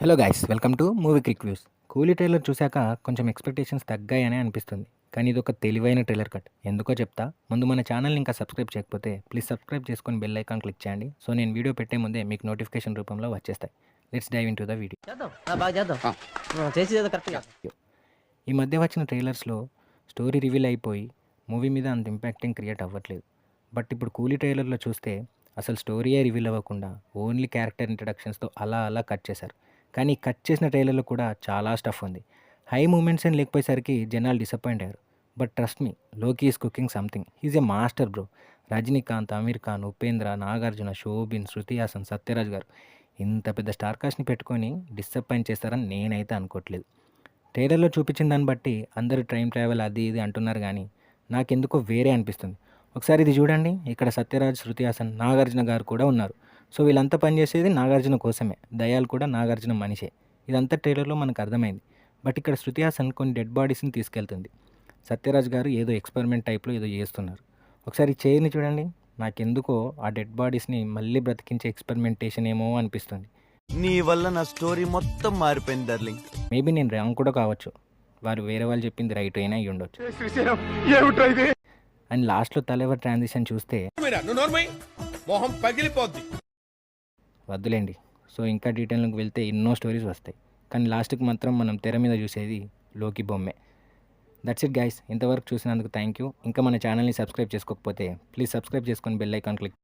Hello guys, welcome to movie quick views. కూలీ trailer చూశాక కొంచెం ఎక్స్పెక్టేషన్స్ తగ్గాయనే అనిపిస్తుంది. కానీ ఇది ఒక తెలివైన ట్రైలర్ కట్. ఎందుకో చెప్తా. ముందు మన ఛానల్ని ఇంకా సబ్స్క్రైబ్ చేయకపోతే ప్లీజ్ సబ్స్క్రైబ్ చేసుకొని బెల్ ఐకాన్ క్లిక్ చేయండి. సో నేను వీడియో పెట్టే ముందే మీకు నోటిఫికేషన్ రూపంలో వచ్చేస్తాయి. Let's dive into the video. చేద్దాం. బాగా చేద్దాం. చేసేది కరెక్ట్‌గా. ఈ మధ్య వచ్చిన ట్రైలర్స్లో స్టోరీ రివీల్ అయిపోయి మూవీ మీద అంత ఇంపాక్టింగ్ క్రియేట్ అవ్వట్లేదు. బట్ ఇప్పుడు కూలీ ట్రైలర్లో చూస్తే అసలు స్టోరీయే రివీల్ అవ్వకుండా ఓన్లీ క్యారెక్టర్ ఇంట్రడక్షన్స్తో అలా అలా కట్ చేశారు. కానీ కట్ చేసిన ట్రైలర్లో కూడా చాలా స్టఫ్ ఉంది. హై మూమెంట్స్ అని లేకపోయేసరికి జనాలు డిసప్పాయింట్ అయ్యారు. But trust me, Loki is cooking something. He's a master bro. Rajinikanth, Aamir Khan, Upendra, Nagarjuna, Soubin, Shruti Haasan, Sathyaraj garu ఇంత పెద్ద స్టార్ కాస్ట్ని పెట్టుకొని డిసప్పాయింట్ చేస్తారని నేనైతే అనుకోవట్లేదు. ట్రైలర్లో చూపించిన దాన్ని బట్టి అందరూ టైం ట్రావెల్ అది ఇది అంటున్నారు, కానీ నాకెందుకో వేరే అనిపిస్తుంది. ఒకసారి ఇది చూడండి. ఇక్కడ సత్యరాజ్, శృతి హాసన్, నాగార్జున గారు కూడా ఉన్నారు. సో వీళ్ళంతా పనిచేసేది నాగార్జున కోసమే. దయాల్ కూడా నాగార్జున మనిషే. ఇదంతా ట్రైలర్లో మనకు అర్థమైంది. బట్ ఇక్కడ శృతి హాసన్ కొన్ని డెడ్ బాడీస్ని తీసుకెళ్తుంది. సత్యరాజ్ గారు ఏదో ఎక్స్పెరిమెంట్ టైప్లో ఏదో చేస్తున్నారు. ఒకసారి ఈ చైర్ని చూడండి. నాకెందుకో ఆ డెడ్ బాడీస్ని మళ్ళీ బ్రతికించే ఎక్స్పెరిమెంటేషన్ ఏమో అనిపిస్తుంది. నీ వల్ల నా స్టోరీ మొత్తం మారిపోయింది డార్లింగ్. మేబీ నేను రాంగ్ కూడా కావచ్చు. వారు వేరే వాళ్ళు చెప్పింది రైట్ అయినా అయ్యి ఉండొచ్చు. అండ్ లాస్ట్లో తలెవర్ ట్రాన్సిషన్ చూస్తే వద్దులేండి. సో ఇంకా డీటెయిల్కి వెళ్తే ఎన్నో స్టోరీస్ వస్తాయి. కానీ లాస్ట్కి మాత్రం మనం తెర మీద చూసేది లోకి బొమ్మే. That's it guys. ఇంతవరకు చూసినందుకు థ్యాంక్ యూ. ఇంకా మన ఛానల్ని సబ్స్క్రైబ్ చేసుకోకపోతే ప్లీజ్ సబ్స్క్రైబ్ చేసుకొని బెల్ ఐకాన్ క్లిక్